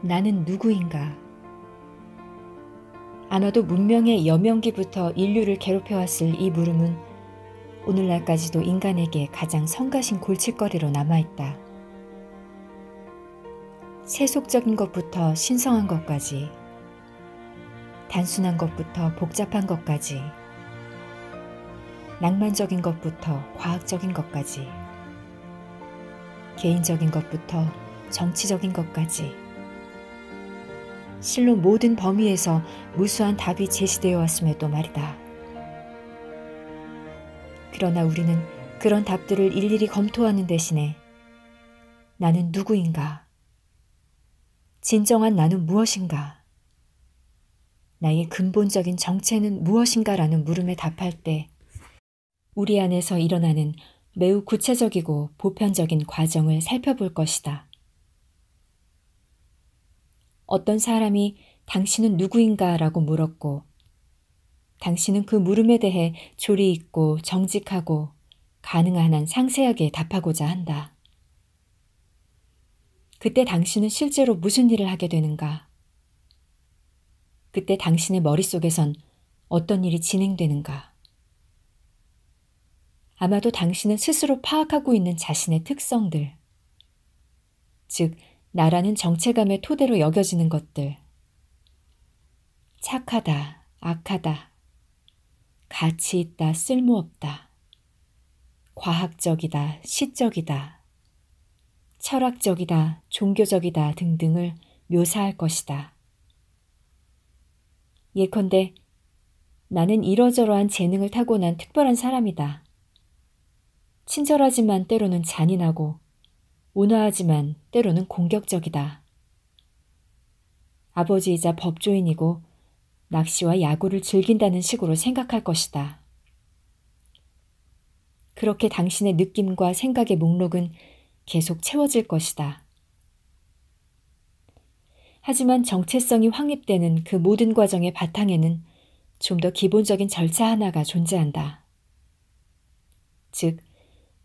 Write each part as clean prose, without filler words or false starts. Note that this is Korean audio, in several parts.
나는 누구인가? 아마도 문명의 여명기부터 인류를 괴롭혀왔을 이 물음은 오늘날까지도 인간에게 가장 성가신 골칫거리로 남아있다. 세속적인 것부터 신성한 것까지, 단순한 것부터 복잡한 것까지, 낭만적인 것부터 과학적인 것까지, 개인적인 것부터 정치적인 것까지, 실로 모든 범위에서 무수한 답이 제시되어 왔음에도 말이다. 그러나 우리는 그런 답들을 일일이 검토하는 대신에 나는 누구인가? 진정한 나는 무엇인가? 나의 근본적인 정체는 무엇인가라는 물음에 답할 때 우리 안에서 일어나는 매우 구체적이고 보편적인 과정을 살펴볼 것이다. 어떤 사람이 당신은 누구인가? 라고 물었고 당신은 그 물음에 대해 조리 있고 정직하고 가능한 한 상세하게 답하고자 한다. 그때 당신은 실제로 무슨 일을 하게 되는가? 그때 당신의 머릿속에선 어떤 일이 진행되는가? 아마도 당신은 스스로 파악하고 있는 자신의 특성들, 즉 나라는 정체감의 토대로 여겨지는 것들, 착하다, 악하다, 가치 있다, 쓸모없다, 과학적이다, 시적이다, 철학적이다, 종교적이다 등등을 묘사할 것이다. 예컨대 나는 이러저러한 재능을 타고난 특별한 사람이다. 친절하지만 때로는 잔인하고 온화하지만 때로는 공격적이다. 아버지이자 법조인이고 낚시와 야구를 즐긴다는 식으로 생각할 것이다. 그렇게 당신의 느낌과 생각의 목록은 계속 채워질 것이다. 하지만 정체성이 확립되는 그 모든 과정의 바탕에는 좀 더 기본적인 절차 하나가 존재한다. 즉,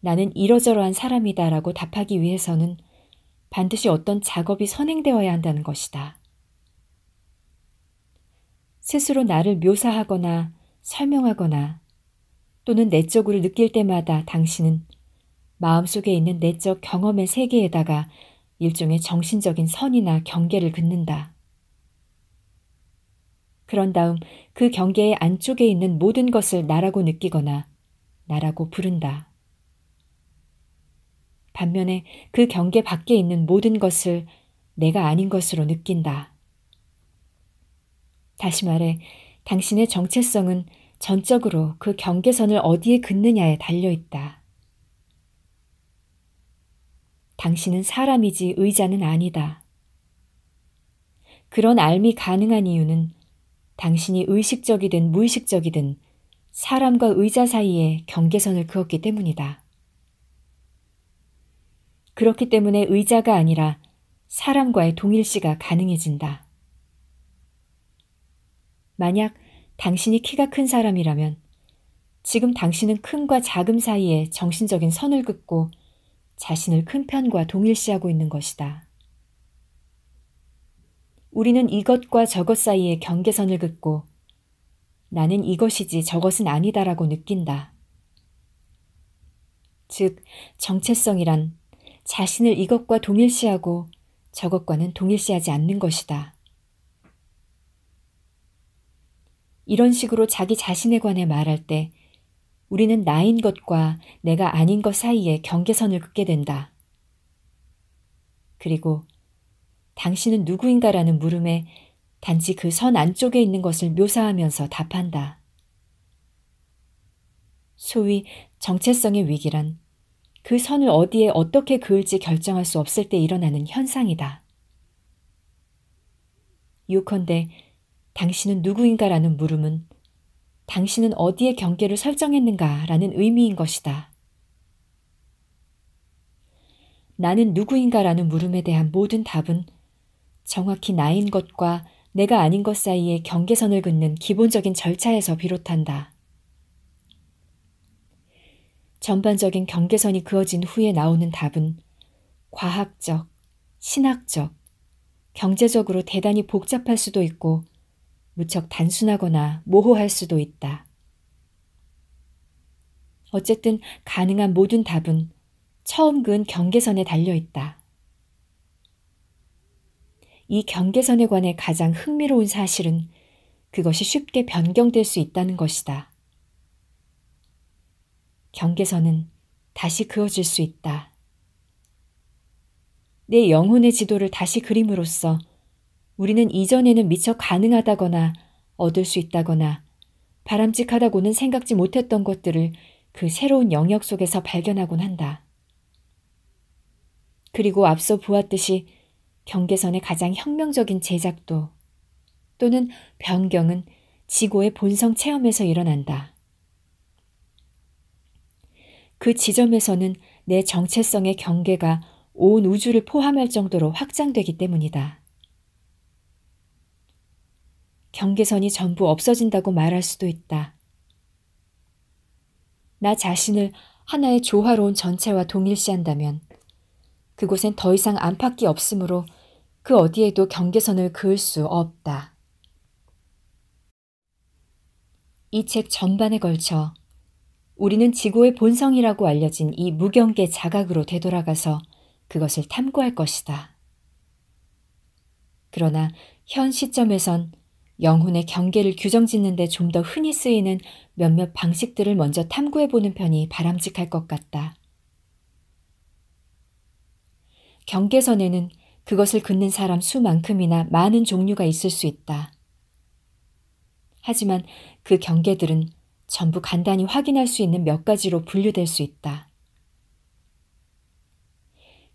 나는 이러저러한 사람이다 라고 답하기 위해서는 반드시 어떤 작업이 선행되어야 한다는 것이다. 스스로 나를 묘사하거나 설명하거나 또는 내적으로 느낄 때마다 당신은 마음속에 있는 내적 경험의 세계에다가 일종의 정신적인 선이나 경계를 긋는다. 그런 다음 그 경계의 안쪽에 있는 모든 것을 나라고 느끼거나 나라고 부른다. 반면에 그 경계 밖에 있는 모든 것을 내가 아닌 것으로 느낀다. 다시 말해, 당신의 정체성은 전적으로 그 경계선을 어디에 긋느냐에 달려있다. 당신은 사람이지 의자는 아니다. 그런 알미 가능한 이유는 당신이 의식적이든 무의식적이든 사람과 의자 사이에 경계선을 그었기 때문이다. 그렇기 때문에 의자가 아니라 사람과의 동일시가 가능해진다. 만약 당신이 키가 큰 사람이라면 지금 당신은 큰과 작음 사이에 정신적인 선을 긋고 자신을 큰 편과 동일시하고 있는 것이다. 우리는 이것과 저것 사이에 경계선을 긋고 나는 이것이지 저것은 아니다라고 느낀다. 즉, 정체성이란 자신을 이것과 동일시하고 저것과는 동일시하지 않는 것이다. 이런 식으로 자기 자신에 관해 말할 때 우리는 나인 것과 내가 아닌 것 사이에 경계선을 긋게 된다. 그리고 당신은 누구인가라는 물음에 단지 그 선 안쪽에 있는 것을 묘사하면서 답한다. 소위 정체성의 위기란 그 선을 어디에 어떻게 그을지 결정할 수 없을 때 일어나는 현상이다. 요컨대 당신은 누구인가라는 물음은 당신은 어디에 경계를 설정했는가라는 의미인 것이다. 나는 누구인가라는 물음에 대한 모든 답은 정확히 나인 것과 내가 아닌 것 사이에 경계선을 긋는 기본적인 절차에서 비롯한다. 전반적인 경계선이 그어진 후에 나오는 답은 과학적, 신학적, 경제적으로 대단히 복잡할 수도 있고 무척 단순하거나 모호할 수도 있다. 어쨌든 가능한 모든 답은 처음 그은 경계선에 달려 있다. 이 경계선에 관해 가장 흥미로운 사실은 그것이 쉽게 변경될 수 있다는 것이다. 경계선은 다시 그어질 수 있다. 내 영혼의 지도를 다시 그림으로써 우리는 이전에는 미처 가능하다거나 얻을 수 있다거나 바람직하다고는 생각지 못했던 것들을 그 새로운 영역 속에서 발견하곤 한다. 그리고 앞서 보았듯이 경계선의 가장 혁명적인 제작도 또는 변경은 지고의 본성 체험에서 일어난다. 그 지점에서는 내 정체성의 경계가 온 우주를 포함할 정도로 확장되기 때문이다. 경계선이 전부 없어진다고 말할 수도 있다. 나 자신을 하나의 조화로운 전체와 동일시한다면 그곳엔 더 이상 안팎이 없으므로 그 어디에도 경계선을 그을 수 없다. 이 책 전반에 걸쳐 우리는 지구의 본성이라고 알려진 이 무경계 자각으로 되돌아가서 그것을 탐구할 것이다. 그러나 현 시점에선 영혼의 경계를 규정짓는 데 좀 더 흔히 쓰이는 몇몇 방식들을 먼저 탐구해보는 편이 바람직할 것 같다. 경계선에는 그것을 긋는 사람 수만큼이나 많은 종류가 있을 수 있다. 하지만 그 경계들은 전부 간단히 확인할 수 있는 몇 가지로 분류될 수 있다.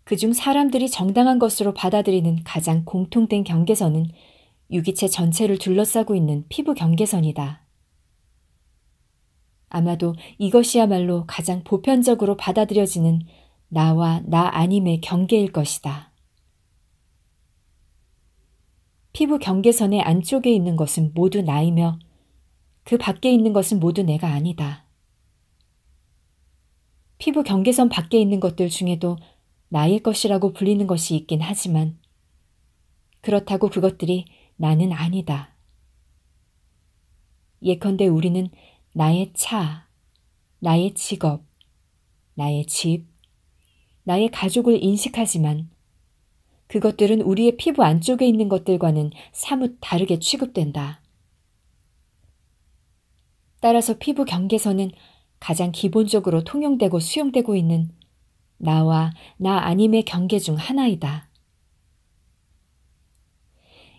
그중 사람들이 정당한 것으로 받아들이는 가장 공통된 경계선은 유기체 전체를 둘러싸고 있는 피부 경계선이다. 아마도 이것이야말로 가장 보편적으로 받아들여지는 나와 나 아님의 경계일 것이다. 피부 경계선의 안쪽에 있는 것은 모두 나이며 그 밖에 있는 것은 모두 내가 아니다. 피부 경계선 밖에 있는 것들 중에도 나의 것이라고 불리는 것이 있긴 하지만 그렇다고 그것들이 나는 아니다. 예컨대 우리는 나의 차, 나의 직업, 나의 집, 나의 가족을 인식하지만 그것들은 우리의 피부 안쪽에 있는 것들과는 사뭇 다르게 취급된다. 따라서 피부 경계선은 가장 기본적으로 통용되고 수용되고 있는 나와 나 아님의 경계 중 하나이다.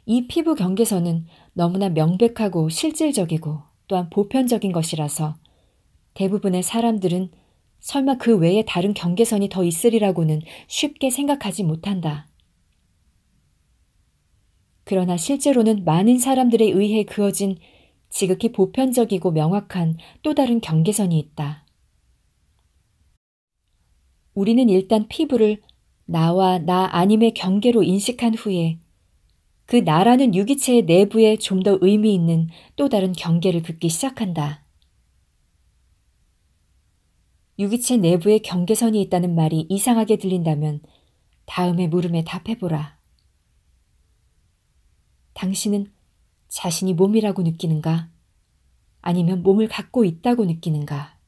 이 피부 경계선은 너무나 명백하고 실질적이고 또한 보편적인 것이라서 대부분의 사람들은 설마 그 외에 다른 경계선이 더 있으리라고는 쉽게 생각하지 못한다. 그러나 실제로는 많은 사람들에 의해 그어진 지극히 보편적이고 명확한 또 다른 경계선이 있다. 우리는 일단 피부를 나와 나 아님의 경계로 인식한 후에 그 나라는 유기체의 내부에 좀 더 의미 있는 또 다른 경계를 긋기 시작한다. 유기체 내부에 경계선이 있다는 말이 이상하게 들린다면 다음의 물음에 답해보라. 당신은 자신이 몸이라고 느끼는가? 아니면 몸을 갖고 있다고 느끼는가?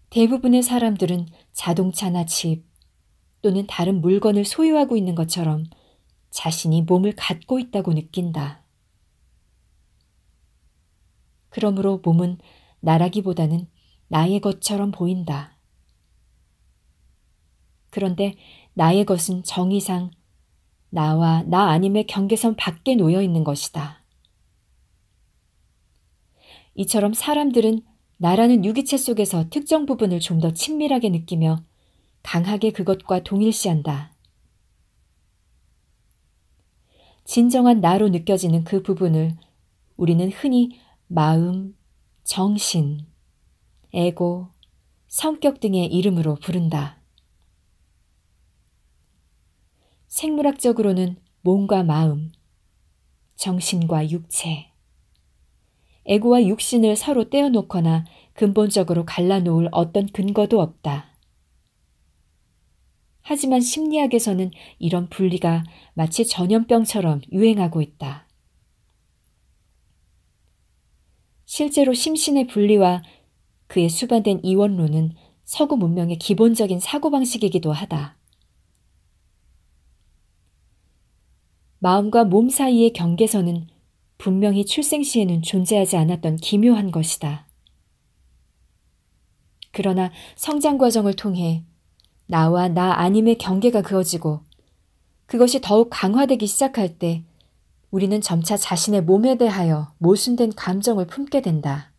대부분의 사람들은 자동차나 집 또는 다른 물건을 소유하고 있는 것처럼 자신이 몸을 갖고 있다고 느낀다. 그러므로 몸은 나라기보다는 나의 것처럼 보인다. 그런데 나의 것은 정의상 나와 나 아님의 경계선 밖에 놓여 있는 것이다. 이처럼 사람들은 나라는 유기체 속에서 특정 부분을 좀 더 친밀하게 느끼며 강하게 그것과 동일시한다. 진정한 나로 느껴지는 그 부분을 우리는 흔히 마음, 정신, 에고, 성격 등의 이름으로 부른다. 생물학적으로는 몸과 마음, 정신과 육체, 에고와 육신을 서로 떼어놓거나 근본적으로 갈라놓을 어떤 근거도 없다. 하지만 심리학에서는 이런 분리가 마치 전염병처럼 유행하고 있다. 실제로 심신의 분리와 그에 수반된 이원론은 서구 문명의 기본적인 사고방식이기도 하다. 마음과 몸 사이의 경계선은 분명히 출생 시에는 존재하지 않았던 기묘한 것이다. 그러나 성장 과정을 통해 나와 나 아님의 경계가 그어지고 그것이 더욱 강화되기 시작할 때 우리는 점차 자신의 몸에 대하여 모순된 감정을 품게 된다.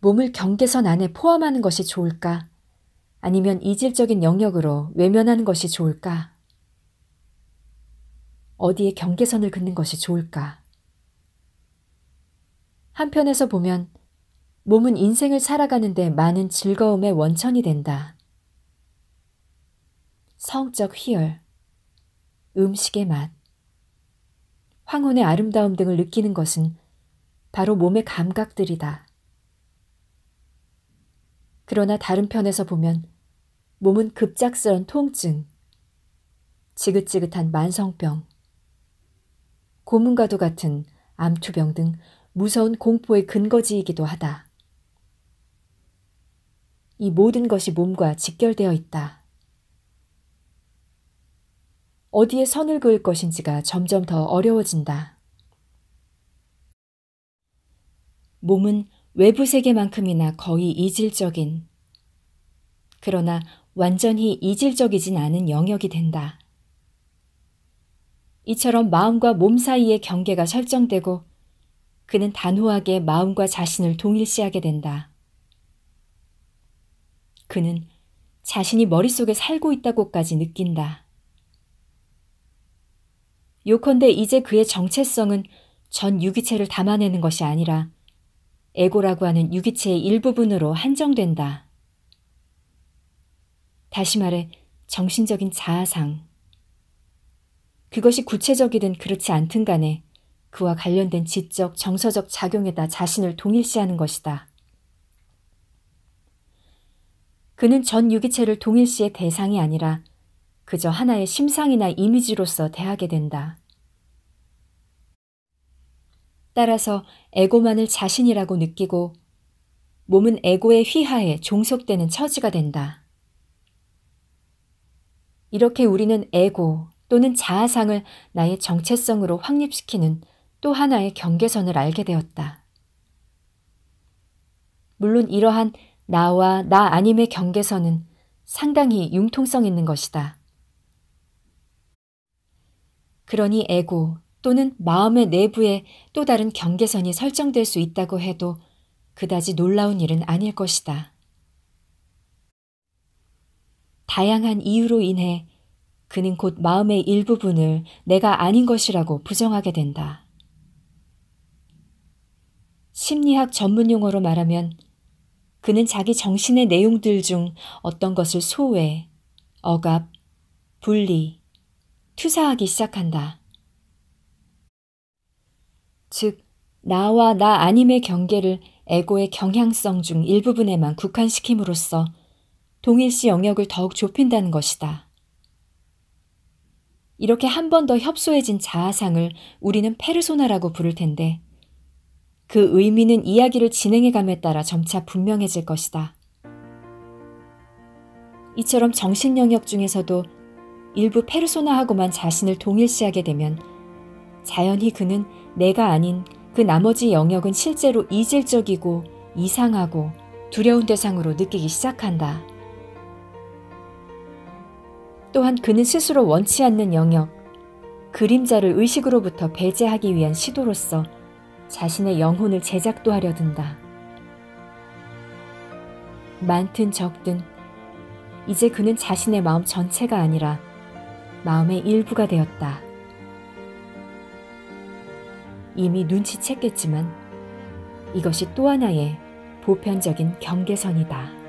몸을 경계선 안에 포함하는 것이 좋을까? 아니면 이질적인 영역으로 외면하는 것이 좋을까? 어디에 경계선을 긋는 것이 좋을까? 한편에서 보면 몸은 인생을 살아가는데 많은 즐거움의 원천이 된다. 성적 희열, 음식의 맛, 황혼의 아름다움 등을 느끼는 것은 바로 몸의 감각들이다. 그러나 다른 편에서 보면 몸은 급작스런 통증, 지긋지긋한 만성병, 고문과도 같은 암투병 등 무서운 공포의 근거지이기도 하다. 이 모든 것이 몸과 직결되어 있다. 어디에 선을 그을 것인지가 점점 더 어려워진다. 몸은 외부 세계만큼이나 거의 이질적인, 그러나 완전히 이질적이진 않은 영역이 된다. 이처럼 마음과 몸 사이의 경계가 설정되고 그는 단호하게 마음과 자신을 동일시하게 된다. 그는 자신이 머릿속에 살고 있다고까지 느낀다. 요컨대 이제 그의 정체성은 전 유기체를 담아내는 것이 아니라 에고라고 하는 유기체의 일부분으로 한정된다. 다시 말해 정신적인 자아상. 그것이 구체적이든 그렇지 않든 간에 그와 관련된 지적, 정서적 작용에다 자신을 동일시하는 것이다. 그는 전 유기체를 동일시의 대상이 아니라 그저 하나의 심상이나 이미지로서 대하게 된다. 따라서 에고만을 자신이라고 느끼고 몸은 에고의 휘하에 종속되는 처지가 된다. 이렇게 우리는 에고 또는 자아상을 나의 정체성으로 확립시키는 또 하나의 경계선을 알게 되었다. 물론 이러한 나와 나 아님의 경계선은 상당히 융통성 있는 것이다. 그러니 에고 또는 마음의 내부에 또 다른 경계선이 설정될 수 있다고 해도 그다지 놀라운 일은 아닐 것이다. 다양한 이유로 인해 그는 곧 마음의 일부분을 내가 아닌 것이라고 부정하게 된다. 심리학 전문 용어로 말하면 그는 자기 정신의 내용들 중 어떤 것을 소외, 억압, 분리, 투사하기 시작한다. 즉, 나와 나 아님의 경계를 에고의 경향성 중 일부분에만 국한시킴으로써 동일시 영역을 더욱 좁힌다는 것이다. 이렇게 한 번 더 협소해진 자아상을 우리는 페르소나라고 부를 텐데 그 의미는 이야기를 진행해감에 따라 점차 분명해질 것이다. 이처럼 정신 영역 중에서도 일부 페르소나하고만 자신을 동일시하게 되면 자연히 그는 내가 아닌 그 나머지 영역은 실제로 이질적이고 이상하고 두려운 대상으로 느끼기 시작한다. 또한 그는 스스로 원치 않는 영역, 그림자를 의식으로부터 배제하기 위한 시도로서 자신의 영혼을 제작도 하려 든다. 많든 적든 이제 그는 자신의 마음 전체가 아니라 마음의 일부가 되었다. 이미 눈치챘겠지만 이것이 또 하나의 보편적인 경계선이다.